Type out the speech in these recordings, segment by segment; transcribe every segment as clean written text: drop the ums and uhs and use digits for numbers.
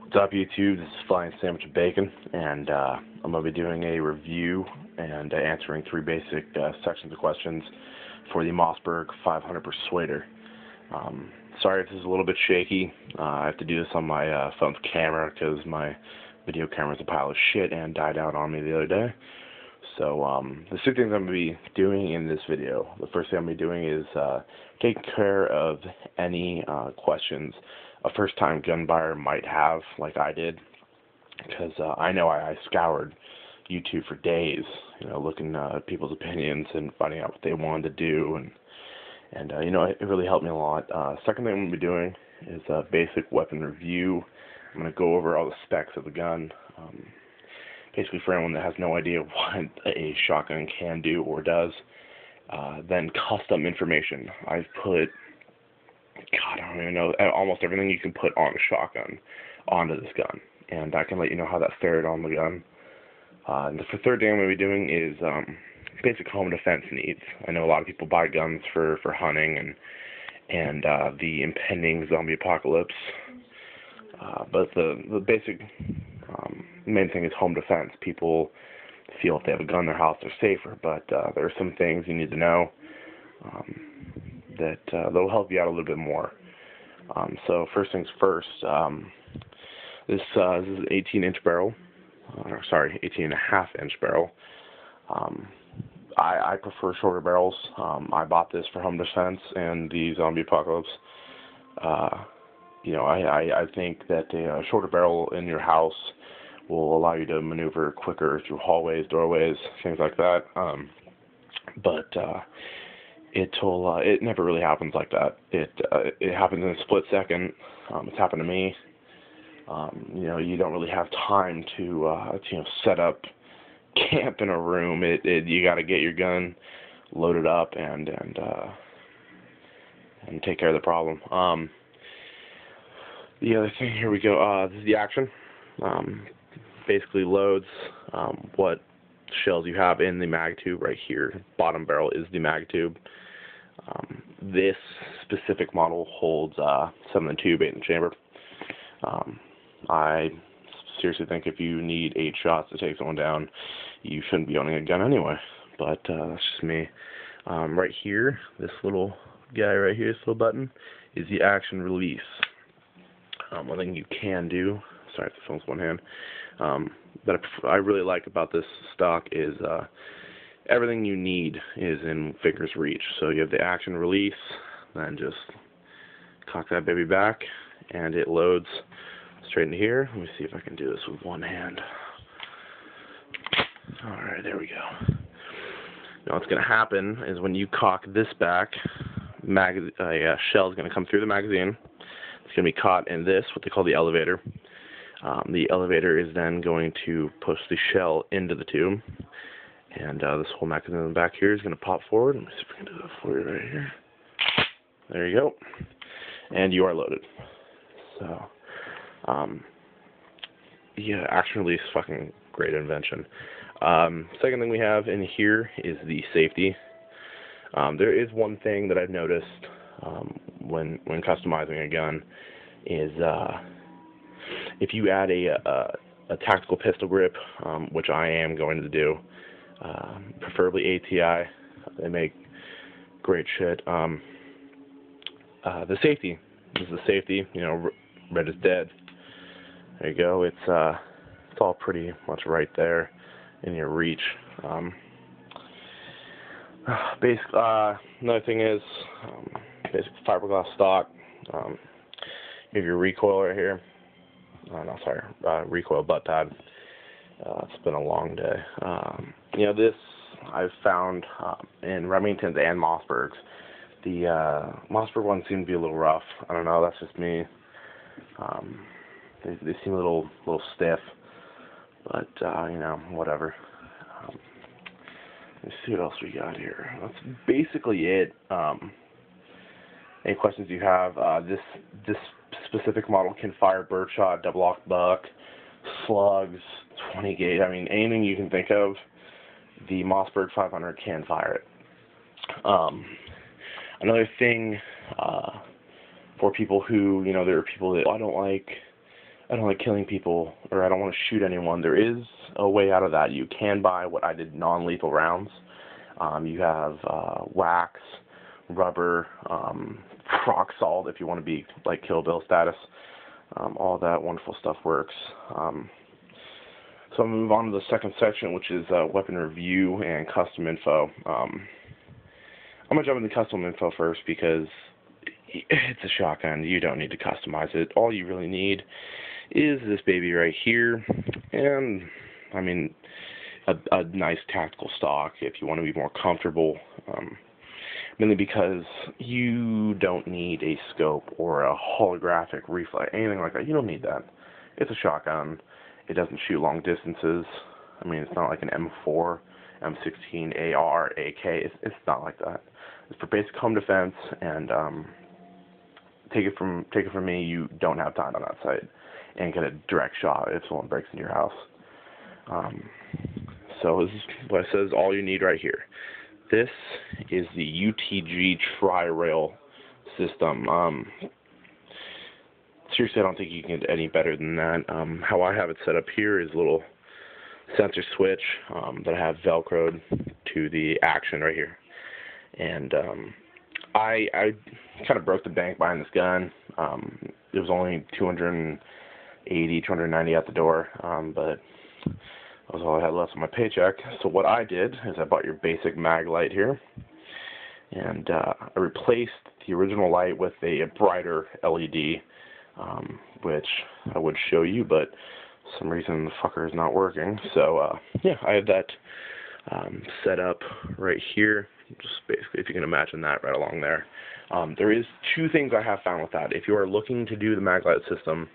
What's up, YouTube? This is Flying Sandwich and Bacon, and I'm going to be doing a review and answering three basic sections of questions for the Mossberg 500 Persuader. Sorry if this is a little bit shaky. I have to do this on my phone's camera because my video camera is a pile of shit and died out on me the other day. So the two things I'm going to be doing in this video. The first thing I'm going to be doing is taking care of any questions a first-time gun buyer might have, like I did, because I know I scoured YouTube for days, looking at people's opinions and finding out what they wanted to do, and it really helped me a lot. Second thing I'm going to be doing is a basic weapon review. I'm going to go over all the specs of the gun, basically for anyone that has no idea what a shotgun can do or does. Then custom information. I've put, God, I don't even know, almost everything you can put on a shotgun onto this gun, and I can let you know how that fared on the gun. And the third thing I'm going to be doing is basic home defense needs. I know a lot of people buy guns for hunting and the impending zombie apocalypse, but the basic main thing is home defense. People feel if they have a gun in their house they're safer, but there are some things you need to know that will help you out a little bit more. So first things first, this is an 18-inch barrel, 18.5-inch barrel. I prefer shorter barrels. I bought this for home defense and the zombie apocalypse. I think that a shorter barrel in your house will allow you to maneuver quicker through hallways, doorways, things like that. But it never really happens like that. It happens in a split second. It's happened to me. You don't really have time to set up camp in a room. You got to get your gun loaded up and take care of the problem. The other thing, here we go. This is the action. Basically loads what shells you have in the mag tube right here. Bottom barrel is the mag tube. This specific model holds 7 in the tube, 8 in the chamber. I seriously think if you need 8 shots to take someone down, you shouldn't be owning a gun anyway. But that's just me. Right here, this little guy right here, this little button, is the action release. One thing you can do, sorry, the phone's one hand, that I really like about this stock is everything you need is in finger's reach. So you have the action release, then just cock that baby back, and it loads straight into here. Let me see if I can do this with one hand. Alright, there we go. Now what's going to happen is when you cock this back, a shell is going to come through the magazine. It's going to be caught in this, what they call the elevator. The elevator is then going to push the shell into the tube, and this whole mechanism back here is going to pop forward. Let me see if I can do that for you right here. There you go. And you are loaded. So, yeah, action release, fucking great invention. Second thing we have in here is the safety. There is one thing that I've noticed when customizing a gun is if you add a tactical pistol grip, which I am going to do, preferably ATI, they make great shit. The safety, this is the safety, red is dead. There you go. It's all pretty much right there in your reach. Another thing is basic fiberglass stock. You have your recoil right here. Recoil butt pad. It's been a long day. This I've found in Remington's and Mossberg's. The Mossberg ones seem to be a little rough. I don't know, that's just me. They seem a little stiff, but whatever. Let's see what else we got here. That's basically it. Any questions you have? This specific model can fire birdshot, double-aught buck, slugs, 20 gauge. I mean, anything you can think of, the Mossberg 500 can fire it. Another thing for people who, there are people that, I don't like I don't like killing people, or I don't want to shoot anyone. There is a way out of that. You can buy what I did, non-lethal rounds. You have wax, rubber, rock salt if you want to be like Kill Bill status. All that wonderful stuff works. So I'm going to move on to the second section, which is weapon review and custom info. I'm going to jump into custom info first because it's a shotgun. You don't need to customize it. All you really need is this baby right here, and I mean a nice tactical stock if you want to be more comfortable, mainly because you don't need a scope or a holographic reflex, anything like that. You don't need that. It's a shotgun. It doesn't shoot long distances. I mean, it's not like an M4, M16, AR, AK. It's not like that. It's for basic home defense, and take it from me, you don't have time on that site and get a direct shot if someone breaks into your house. So this is what it says, all you need right here. This is the UTG tri-rail system. Seriously, I don't think you can get any better than that. How I have it set up here is a little sensor switch that I have velcroed to the action right here. And I kind of broke the bank buying this gun. It was only $280, $290 at the door, but that was all I had left on my paycheck. So what I did is I bought your basic mag light here, and I replaced the original light with a brighter LED, which I would show you, but for some reason the fucker is not working. So yeah, I have that set up right here. Just basically, if you can imagine that right along there. There is two things I have found with that. If you are looking to do the mag light system,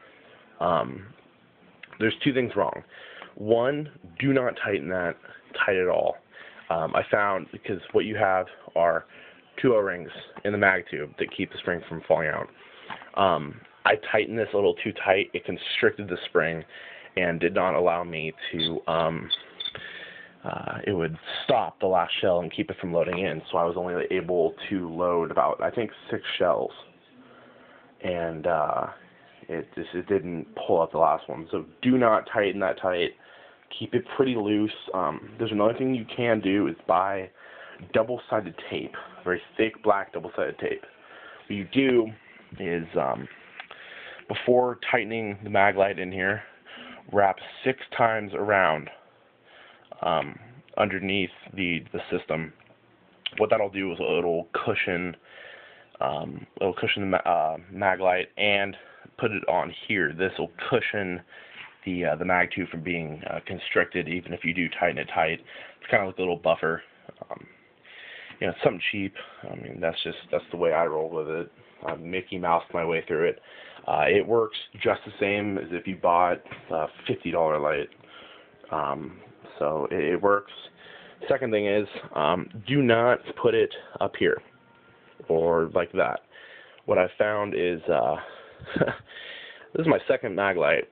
there's two things wrong. One, do not tighten that tight at all. I found, because what you have are two O-rings in the mag tube that keep the spring from falling out. I tightened this a little too tight. It constricted the spring and did not allow me to, it would stop the last shell and keep it from loading in. So I was only able to load about, I think, 6 shells. And it didn't pull up the last one. So do not tighten that tight. Keep it pretty loose. There's another thing you can do is buy double-sided tape, very thick black double-sided tape. What you do is, before tightening the mag light in here, wrap 6 times around underneath the system. What that'll do is it'll cushion the mag light and put it on here. This will cushion the mag tube from being constricted, even if you do tighten it tight. It's kind of like a little buffer. You know, it's something cheap. I mean, that's the way I roll with it. I Mickey Mouse my way through it. It works just the same as if you bought a $50 light. So it works. Second thing is, do not put it up here or like that. What I found is, this is my second mag light,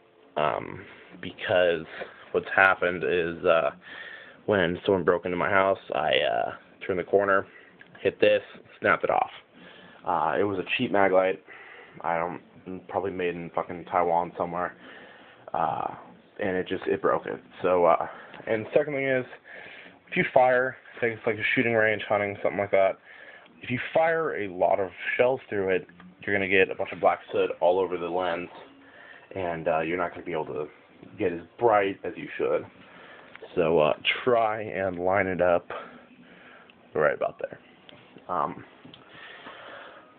because what's happened is, when someone broke into my house, I turned the corner, hit this, snapped it off. It was a cheap mag light. Probably made in fucking Taiwan somewhere, and it broke it. So, and the second thing is, if you fire, say it's like a shooting range, hunting, something like that, if you fire a lot of shells through it, you're going to get a bunch of black soot all over the lens, and you're not going to be able to get as bright as you should. So try and line it up right about there.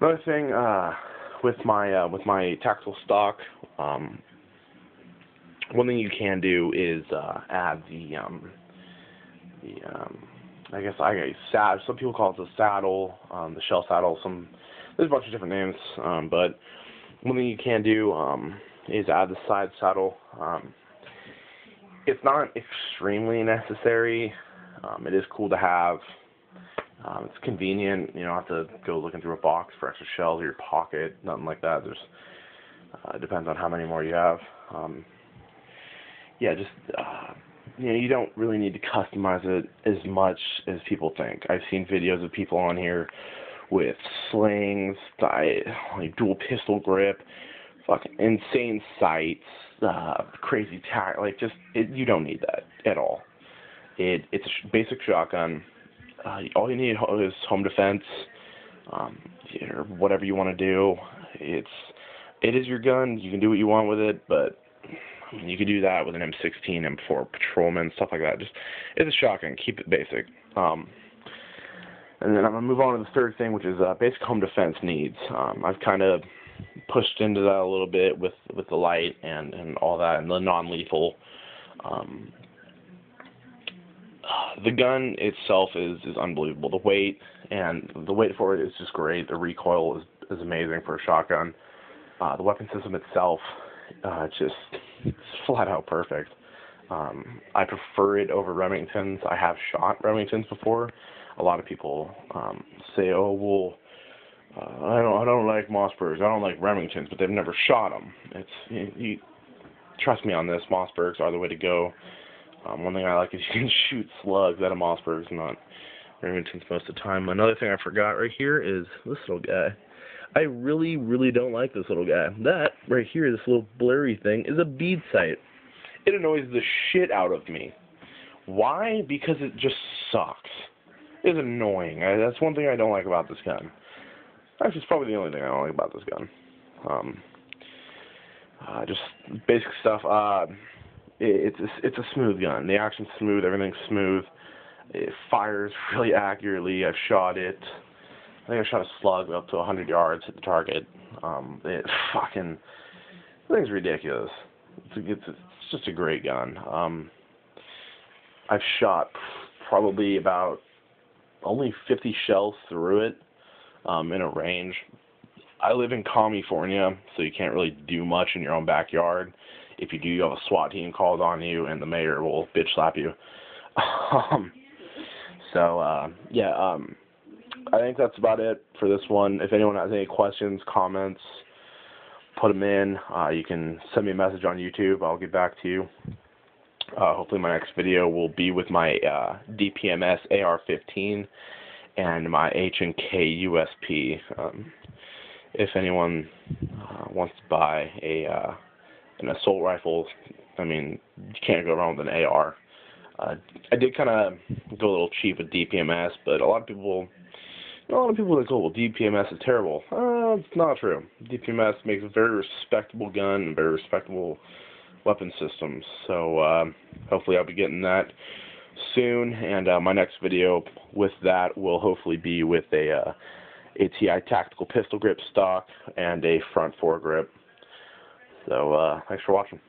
Another thing with my tactical stock, one thing you can do is add I guess some people call it the saddle, the shell saddle. There's a bunch of different names, but one thing you can do is add the side saddle. It's not extremely necessary. It is cool to have. It's convenient. You don't have to go looking through a box for extra shells or your pocket, nothing like that. It depends on how many more you have. Yeah, just you don't really need to customize it as much as people think. I've seen videos of people on here with slings, like dual pistol grip, fucking insane sights, crazy like just you don't need that at all. It's a basic shotgun. All you need is home defense, or whatever you want to do. It is your gun. You can do what you want with it, but I mean, you can do that with an M16, M4 Patrolman, stuff like that. Just it's a shotgun. Keep it basic. And then I'm gonna move on to the third thing, which is basic home defense needs. I've kind of pushed into that a little bit with the light and all that, and the non-lethal. The gun itself is unbelievable. The weight for it is just great. The recoil is amazing for a shotgun. The weapon system itself, it's flat out perfect. I prefer it over Remingtons. I have shot Remingtons before. A lot of people say, "Oh, well, I don't like Mossbergs. I don't like Remingtons," but they've never shot them. You trust me on this. Mossbergs are the way to go. One thing I like is you can shoot slugs out of Mossbergs, not Remingtons most of the time. Another thing I forgot right here is this little guy. I really, really don't like this little guy. That right here, this little blurry thing, is a bead sight. It annoys the shit out of me. Why? Because it just sucks. It's annoying. That's one thing I don't like about this gun. Actually, it's probably the only thing I don't like about this gun. Just basic stuff. It's a smooth gun. The action's smooth. Everything's smooth. It fires really accurately. I've shot it. I think I shot a slug up to 100 yards, hit the target. The thing's ridiculous. It's just a great gun. I've shot probably about only 50 shells through it in a range. I live in California, so you can't really do much in your own backyard. If you do, you have a SWAT team called on you, and the mayor will bitch slap you. I think that's about it for this one. If anyone has any questions, comments, put them in. You can send me a message on YouTube. I'll get back to you. Hopefully my next video will be with my DPMS AR-15 and my H&K USP. If anyone wants to buy an assault rifle, I mean, you can't go wrong with an AR. I did kind of go a little cheap with DPMS, but a lot of people that go, well, DPMS is terrible. It's not true. DPMS makes a very respectable gun and very respectable weapon systems. So hopefully I'll be getting that soon, and my next video with that will hopefully be with a ATI tactical pistol grip stock and a front foregrip. So thanks for watching.